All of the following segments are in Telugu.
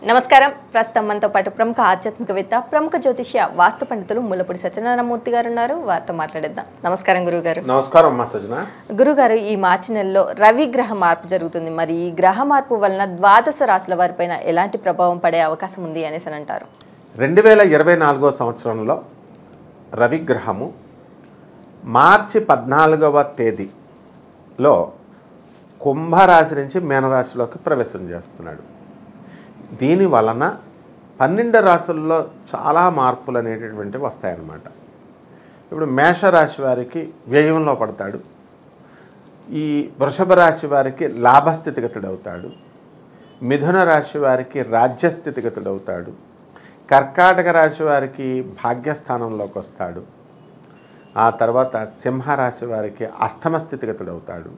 నమస్కారం. ప్రస్తుతం మనతో పాటు ప్రముఖ ఆధ్యాత్మికవేత్త, ప్రముఖ జ్యోతిష్య వాస్తు పండితులు ముల్లపూడి సత్యనారాయణమూర్తి గారు ఉన్నారు. వారితో మాట్లాడేద్దాం. నమస్కారం గురుగారు. నమస్కారం అమ్మా సజ్జన. గురుగారు, ఈ మార్చి నెలలో రవి గ్రహ మార్పు జరుగుతుంది. మరి ఈ గ్రహ మార్పు వలన ద్వాదశ రాశుల వారిపైన ఎలాంటి ప్రభావం పడే అవకాశం ఉంది అనేసి అని అంటారు? 2024 సంవత్సరంలో రవి గ్రహము మార్చి 14వ తేదీలో కుంభరాశి నుంచి మీనరాశిలోకి ప్రవేశం చేస్తున్నాడు. దీని వలన 12 రాశుల్లో చాలా మార్పులు అనేటటువంటివి వస్తాయన్నమాట. ఇప్పుడు మేషరాశి వారికి వ్యయంలో పడతాడు, ఈ వృషభ రాశి వారికి లాభస్థితిగతుడు అవుతాడు, మిథున రాశి వారికి రాజ్యస్థితిగతుడు అవుతాడు, కర్కాటక రాశి వారికి భాగ్యస్థానంలోకి వస్తాడు, ఆ తర్వాత సింహరాశి వారికి అష్టమ స్థితిగతుడు అవుతాడు,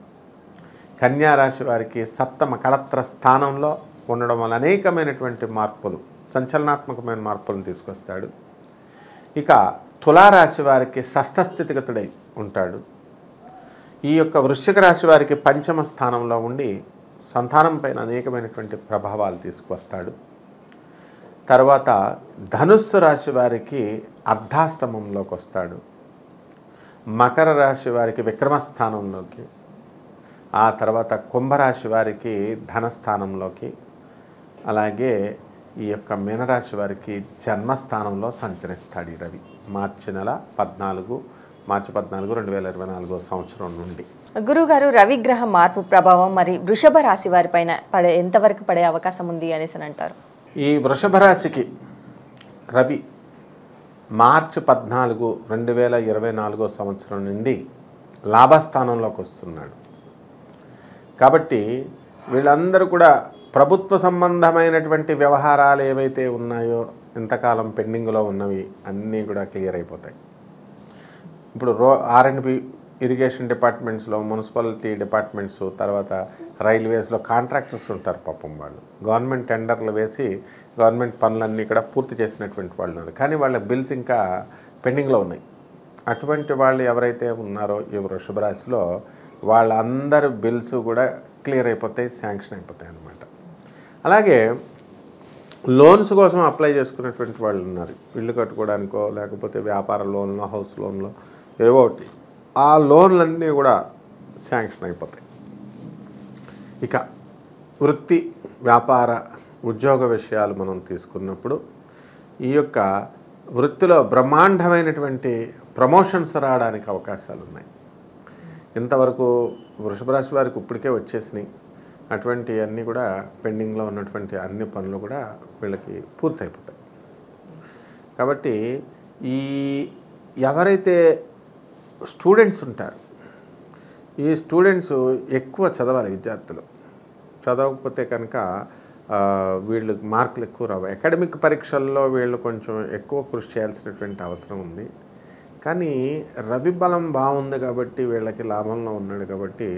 కన్యారాశి వారికి సప్తమ కళత్ర స్థానంలో ఉండడం వల్ల అనేకమైనటువంటి మార్పులు, సంచలనాత్మకమైన మార్పులను తీసుకొస్తాడు. ఇక తులారాశి వారికి షష్ఠ స్థితిగతుడై ఉంటాడు. ఈ యొక్క వృశ్చిక రాశి వారికి పంచమ స్థానంలో ఉండి సంతానం పైన అనేకమైనటువంటి ప్రభావాలు తీసుకువస్తాడు. తర్వాత ధనుస్సు రాశి వారికి అర్ధాష్టమంలోకి వస్తాడు. మకర రాశి వారికి విక్రమస్థానంలోకి, ఆ తర్వాత కుంభరాశి వారికి ధనస్థానంలోకి, అలాగే ఈ యొక్క మీనరాశి వారికి జన్మస్థానంలో సంచరిస్తాడు ఈ రవి మార్చి 14, 2024 సంవత్సరం నుండి. గురుగారు, రవి గ్రహ మార్పు ప్రభావం మరి వృషభ రాశి వారిపైన ఎంతవరకు పడే అవకాశం ఉంది అనేసి అని అంటారు? ఈ వృషభ రాశికి రవి మార్చి 14, 2024 సంవత్సరం నుండి లాభస్థానంలోకి వస్తున్నాడు. కాబట్టి వీళ్ళందరూ కూడా ప్రభుత్వ సంబంధమైనటువంటి వ్యవహారాలు ఏవైతే ఉన్నాయో, ఇంతకాలం పెండింగ్లో ఉన్నవి అన్నీ కూడా క్లియర్ అయిపోతాయి. ఇప్పుడు R&B ఇరిగేషన్ డిపార్ట్మెంట్స్లో, మున్సిపాలిటీ డిపార్ట్మెంట్స్, తర్వాత రైల్వేస్లో కాంట్రాక్టర్స్ ఉంటారు. పాపం వాళ్ళు గవర్నమెంట్ టెండర్లు వేసి గవర్నమెంట్ పనులన్నీ కూడా పూర్తి చేసినటువంటి వాళ్ళు ఉన్నారు, కానీ వాళ్ళ బిల్స్ ఇంకా పెండింగ్లో ఉన్నాయి. అటువంటి వాళ్ళు ఎవరైతే ఉన్నారో ఈ వృషభ రాశిలో, వాళ్ళందరి బిల్స్ కూడా క్లియర్ అయిపోతాయి, శాంక్షన్ అయిపోతాయి అన్నమాట. అలాగే లోన్స్ కోసం అప్లై చేసుకున్నటువంటి వాళ్ళు ఉన్నారు, ఇల్లు కట్టుకోవడానికో లేకపోతే వ్యాపార లోన్లో, హౌస్ లోన్లో ఏవో ఒకటి, ఆ లోన్లన్నీ కూడా శాంక్షన్ అయిపోతాయి. ఇక వృత్తి, వ్యాపార, ఉద్యోగ విషయాలు మనం తీసుకున్నప్పుడు ఈ యొక్క వృత్తిలో బ్రహ్మాండమైనటువంటి ప్రమోషన్స్ రావడానికి అవకాశాలు ఉన్నాయి. ఇంతవరకు వృషభ రాశి వారికి ఇప్పటికే వచ్చేసినాయి. అటువంటి అన్నీ కూడా పెండింగ్లో ఉన్నటువంటి అన్ని పనులు కూడా వీళ్ళకి పూర్తయిపోతాయి. కాబట్టి ఈ ఎవరైతే స్టూడెంట్స్ ఉంటారు, ఈ స్టూడెంట్స్ ఎక్కువ చదవాలి. విద్యార్థులు చదవకపోతే కనుక వీళ్ళు మార్కులు ఎక్కువ రావు. అకాడమిక్ పరీక్షల్లో వీళ్ళు కొంచెం ఎక్కువ కృషి చేయాల్సినటువంటి అవసరం ఉంది. కానీ రవి బలం బాగుంది కాబట్టి, వీళ్ళకి లాభంలో ఉన్నాడు కాబట్టి,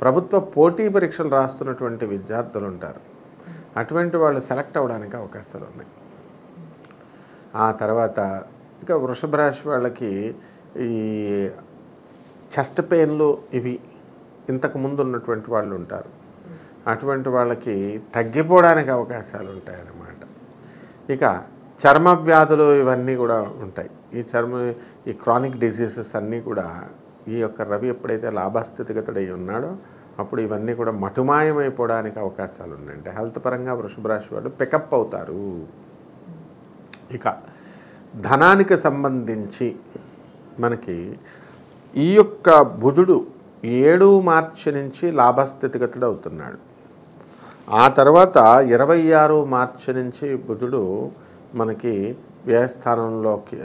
ప్రభుత్వ పోటీ పరీక్షలు రాస్తున్నటువంటి విద్యార్థులు ఉంటారు, అటువంటి వాళ్ళు సెలెక్ట్ అవ్వడానికి అవకాశాలు ఉన్నాయి. ఆ తర్వాత ఇక వృషభ రాశి వాళ్ళకి ఈ చెస్ట్ పెయిన్లు ఇవి ఇంతకుముందు ఉన్నటువంటి వాళ్ళు ఉంటారు, అటువంటి వాళ్ళకి తగ్గిపోవడానికి అవకాశాలు ఉంటాయన్నమాట. ఇక చర్మ వ్యాధులు ఇవన్నీ కూడా ఉంటాయి. ఈ క్రానిక్ డిసీజెస్ అన్నీ కూడా ఈ యొక్క రవి ఎప్పుడైతే లాభస్థితిగతుడై ఉన్నాడో అప్పుడు ఇవన్నీ కూడా మటుమాయమైపోవడానికి అవకాశాలు ఉన్నాయి. అంటే హెల్త్ పరంగా వృషభ రాశి వాళ్ళు పికప్ అవుతారు. ఇక ధనానికి సంబంధించి మనకి ఈ యొక్క బుధుడు 7 మార్చి నుంచి లాభస్థితిగతుడు అవుతున్నాడు. ఆ తర్వాత 26 మార్చి నుంచి బుధుడు మనకి వ్యయస్థానంలోకి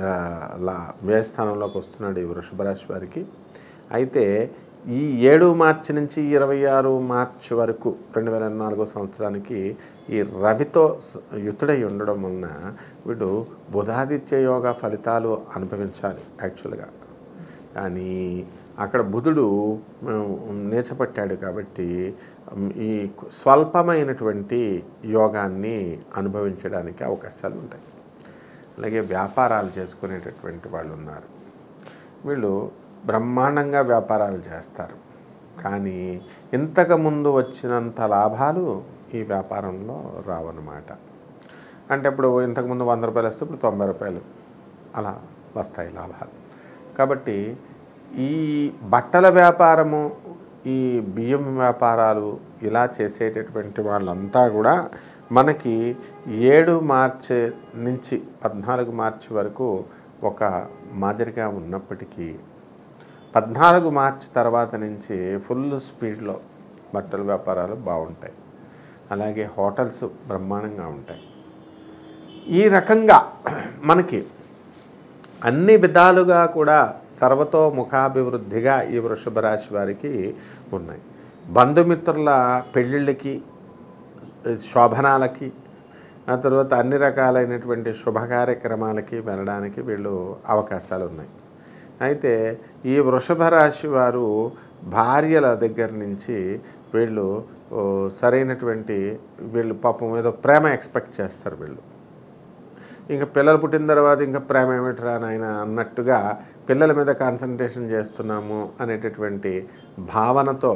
వస్తున్నాడు ఈ వృషభ రాశి వారికి. అయితే ఈ 7 మార్చి నుంచి 26 మార్చి వరకు 2024 సంవత్సరానికి ఈ రవితో యుతుడై ఉండడం వలన వీడు బుధాదిత్య యోగ ఫలితాలు అనుభవించాలి యాక్చువల్గా. కానీ అక్కడ బుధుడు నేర్చపట్టాడు కాబట్టి ఈ స్వల్పమైనటువంటి యోగాన్ని అనుభవించడానికి అవకాశాలు ఉంటాయి. అలాగే వ్యాపారాలు చేసుకునేటటువంటి వాళ్ళు ఉన్నారు, వీళ్ళు బ్రహ్మాండంగా వ్యాపారాలు చేస్తారు, కానీ ఇంతకుముందు వచ్చినంత లాభాలు ఈ వ్యాపారంలో రావన్నమాట. అంటే ఇప్పుడు ఇంతకుముందు 100 రూపాయలు వస్తే ఇప్పుడు 90 రూపాయలు అలా వస్తాయి లాభాలు. కాబట్టి ఈ బట్టల వ్యాపారము, ఈ బియ్యం వ్యాపారాలు ఇలా చేసేటటువంటి వాళ్ళంతా కూడా మనకి 7 మార్చి నుంచి 14 మార్చి వరకు ఒక మాదిరిగా ఉన్నప్పటికీ 14 మార్చి తర్వాత నుంచి ఫుల్ స్పీడ్లో బట్టల వ్యాపారాలు బాగుంటాయి. అలాగే హోటల్స్ బ్రహ్మాండంగా ఉంటాయి. ఈ రకంగా మనకి అన్ని విధాలుగా కూడా సర్వతోముఖాభివృద్ధిగా ఈ వృషభ రాశి వారికి ఉన్నాయి. బంధుమిత్రుల పెళ్ళిళ్ళకి, శోభనాలకి, ఆ తర్వాత అన్ని రకాలైనటువంటి శుభ కార్యక్రమాలకి వెళ్ళడానికి వీళ్ళు అవకాశాలు ఉన్నాయి. అయితే ఈ వృషభ రాశి వారు భార్యల దగ్గర నుంచి వీళ్ళు సరైనటువంటి వీళ్ళు పాపం ఏదో ప్రేమ ఎక్స్పెక్ట్ చేస్తారు. వీళ్ళు ఇంకా పిల్లలు పుట్టిన తర్వాత ఇంకా ప్రేమ ఏమిట్రా నాయన అన్నట్టుగా పిల్లల మీద కాన్సన్ట్రేషన్ చేస్తున్నాము అనేటటువంటి భావనతో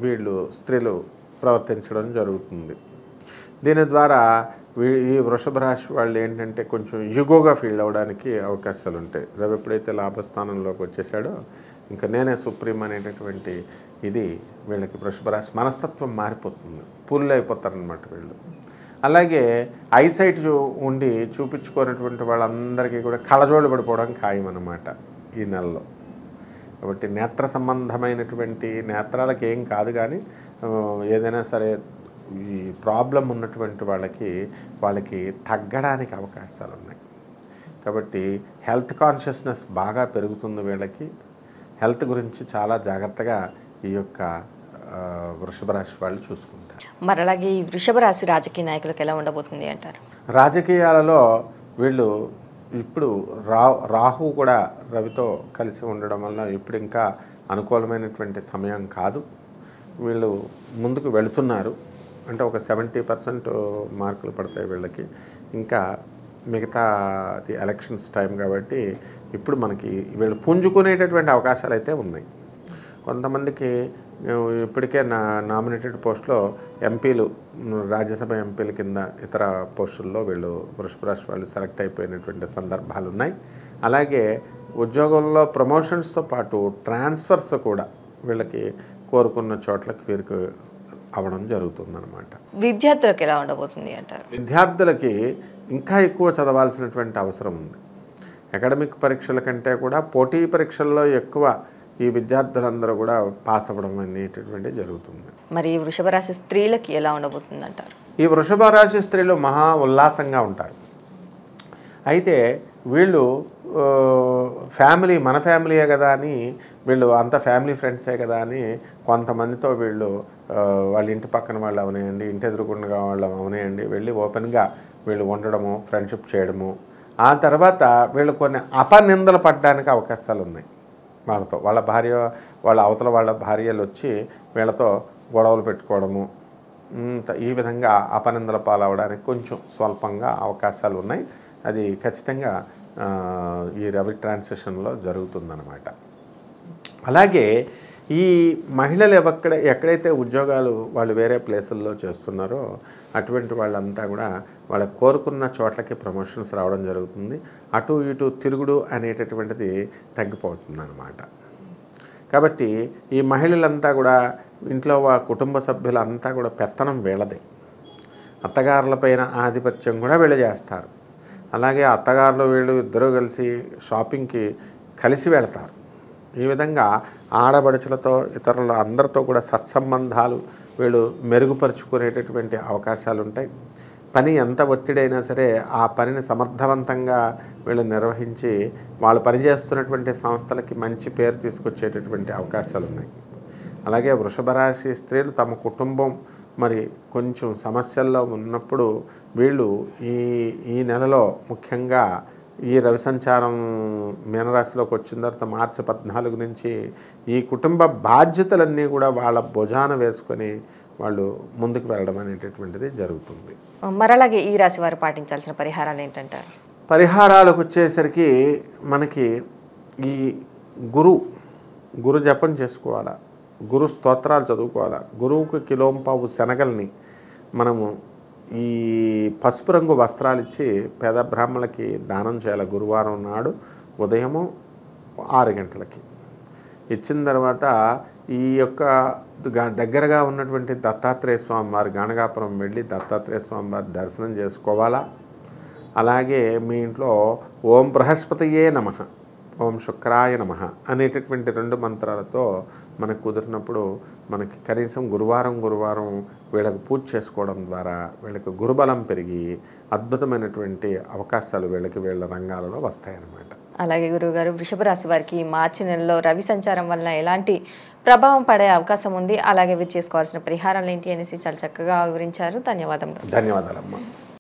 వీళ్ళు స్త్రీలు ప్రవర్తించడం జరుగుతుంది. దీని ద్వారా ఈ వృషభ రాశి వాళ్ళు ఏంటంటే కొంచెం యుగోగా ఫీల్ అవ్వడానికి అవకాశాలు ఉంటాయి. రవి ఎప్పుడైతే లాభస్థానంలోకి వచ్చేసాడో ఇంకా నేనే సుప్రీం అనేటటువంటి ఇది వీళ్ళకి వృషభ రాశి మనస్తత్వం మారిపోతుంది, పూర్లు అయిపోతారనమాట వీళ్ళు. అలాగే ఐసైట్ ఉండి చూపించుకున్నటువంటి వాళ్ళందరికీ కూడా కళ్ళజోళ్ళు పడిపోవడం ఖాయం అన్నమాట ఈ నెలలో. కాబట్టి నేత్ర సంబంధమైనటువంటి నేత్రాలకి ఏం కాదు, కానీ ఏదైనా సరే ఈ ప్రాబ్లం ఉన్నటువంటి వాళ్ళకి తగ్గడానికి అవకాశాలు ఉన్నాయి. కాబట్టి హెల్త్ కాన్షియస్నెస్ బాగా పెరుగుతుంది వీళ్ళకి. హెల్త్ గురించి చాలా జాగ్రత్తగా ఈ యొక్క వృషభ రాశి వాళ్ళు చూసుకుంటారు. మరి అలాగే ఈ వృషభ రాశి రాజకీయ నాయకులకు ఎలా ఉండబోతుంది అంటారు? రాజకీయాలలో వీళ్ళు ఇప్పుడు రాహు కూడా రవితో కలిసి ఉండడం వల్ల ఇప్పుడు ఇంకా అనుకూలమైనటువంటి సమయం కాదు. వీళ్ళు ముందుకు వెళుతున్నారు. అంటే ఒక 70% మార్కులు పడతాయి వీళ్ళకి. ఇంకా మిగతాది ఎలక్షన్స్ టైం కాబట్టి ఇప్పుడు మనకి వీళ్ళు పుంజుకునేటటువంటి అవకాశాలు అయితే ఉన్నాయి. కొంతమందికి ఇప్పటికే నామినేటెడ్ పోస్టులో ఎంపీలు, రాజ్యసభ ఎంపీల కింద ఇతర పోస్టుల్లో వీళ్ళు వృషభ రాశి వాళ్ళు సెలెక్ట్ అయిపోయినటువంటి సందర్భాలు ఉన్నాయి. అలాగే ఉద్యోగంలో ప్రమోషన్స్తో పాటు ట్రాన్స్ఫర్స్ కూడా వీళ్ళకి కోరుకున్న చోట్లకి వీరికి అవడం జరుగుతుందన్నమాట. విద్యార్థులకు ఎలా ఉండబోతుంది అంటారు? విద్యార్థులకి ఇంకా ఎక్కువ చదవాల్సినటువంటి అవసరం ఉంది. అకాడమిక్ పరీక్షల కంటే కూడా పోటీ పరీక్షల్లో ఎక్కువ ఈ విద్యార్థులందరూ కూడా పాస్ అవ్వడం అనేటటువంటి జరుగుతుంది. మరి ఈ వృషభ రాశి స్త్రీలకి ఎలా ఉండబోతుంది అంటారు? ఈ వృషభ రాశి స్త్రీలు మహా ఉల్లాసంగా ఉంటారు. అయితే వీళ్ళు మన ఫ్యామిలీయే కదా అని వీళ్ళు అంత ఫ్యామిలీ ఫ్రెండ్సే కదా అని కొంతమందితో వీళ్ళు వాళ్ళ ఇంటి పక్కన వాళ్ళు అవనేయండి, ఇంటి ఎదురుకుండా వాళ్ళు అవనేయండి వెళ్ళి ఓపెన్గా వీళ్ళు ఉండడము, ఫ్రెండ్షిప్ చేయడము. ఆ తర్వాత వీళ్ళు కొన్ని అపనిందలు పడడానికి అవకాశాలు ఉన్నాయి. వాళ్ళ అవతల వాళ్ళ భార్యలు వచ్చి వీళ్ళతో గొడవలు పెట్టుకోవడము, ఈ విధంగా అపనిందల పాలవడానికి కొంచెం స్వల్పంగా అవకాశాలు ఉన్నాయి. అది ఖచ్చితంగా ఈ రవి ట్రాన్సిషన్లో జరుగుతుందన్నమాట. అలాగే ఈ మహిళలు ఎక్కడైతే ఉద్యోగాలు వాళ్ళు వేరే ప్లేసుల్లో చేస్తున్నారో అటువంటి వాళ్ళంతా కూడా వాళ్ళకి కోరుకున్న చోట్లకి ప్రమోషన్స్ రావడం జరుగుతుంది. అటు ఇటు తిరుగుడు అనేటటువంటిది తగ్గిపోతుంది అన్నమాట. కాబట్టి ఈ మహిళలంతా కూడా ఇంట్లో కుటుంబ సభ్యులంతా కూడా పెత్తనం వీళ్ళదే. అత్తగారులపైన ఆధిపత్యం కూడా వీళ్ళు చేస్తారు. అలాగే అత్తగారులు వీళ్ళు ఇద్దరూ కలిసి షాపింగ్కి కలిసి వెళతారు. ఈ విధంగా ఆడబడుచులతో ఇతరుల అందరితో కూడా సత్సంబంధాలు వీళ్ళు మెరుగుపరుచుకునేటటువంటి అవకాశాలు ఉంటాయి. పని ఎంత ఒత్తిడైనా సరే ఆ పనిని సమర్థవంతంగా వీళ్ళు నిర్వహించి వాళ్ళు పనిచేస్తున్నటువంటి సంస్థలకి మంచి పేరు తీసుకొచ్చేటటువంటి అవకాశాలు ఉన్నాయి. అలాగే వృషభ రాశి స్త్రీలు తమ కుటుంబం మరి కొంచెం సమస్యల్లో ఉన్నప్పుడు వీళ్ళు ఈ నెలలో ముఖ్యంగా ఈ రవి సంచారం మీనరాశిలోకి వచ్చిన తర్వాత మార్చి 14 నుంచి ఈ కుటుంబ బాధ్యతలన్నీ కూడా వాళ్ళ భుజాన వేసుకొని వాళ్ళు ముందుకు వెళ్ళడం అనేటటువంటిది జరుగుతుంది. మరలాగే ఈ రాశి వారు పాటించాల్సిన పరిహారాలు ఏంటంటారు? పరిహారాలకు వచ్చేసరికి మనకి ఈ గురు జపం చేసుకోవాలా, గురు స్తోత్రాలు చదువుకోవాలా. గురువుకు కిలోంపావు శనగల్ని మనము ఈ పసుపు రంగు వస్త్రాలు ఇచ్చి పేద బ్రాహ్మణులకి దానం చేయాలి. గురువారం నాడు ఉదయము 6 గంటలకి ఇచ్చిన తర్వాత ఈ యొక్క దగ్గరగా ఉన్నటువంటి దత్తాత్రేయ స్వామి వారి గాణగాపురం వెళ్ళి దత్తాత్రేయ స్వామి వారి దర్శనం చేసుకోవాలా. అలాగే మీ ఇంట్లో ఓం బృహస్పతియే నమః, ఓం శుక్రాయ నమః అనేటటువంటి 2 మంత్రాలతో మనకు కుదిరినప్పుడు మనకి కనీసం గురువారం వీళ్ళకి పూజ చేసుకోవడం ద్వారా వీళ్ళకి గురుబలం పెరిగి అద్భుతమైనటువంటి అవకాశాలు వీళ్ళ రంగాలలో వస్తాయన్నమాట. అలాగే గురువుగారు, వృషభ రాశి వారికి మార్చి నెలలో రవి సంచారం వలన ఎలాంటి ప్రభావం పడే అవకాశం ఉంది, అలాగే వీరు చేసుకోవాల్సిన పరిహారాలు ఏంటి అనేసి చాలా చక్కగా వివరించారు. ధన్యవాదాలు. ధన్యవాదాలమ్మా.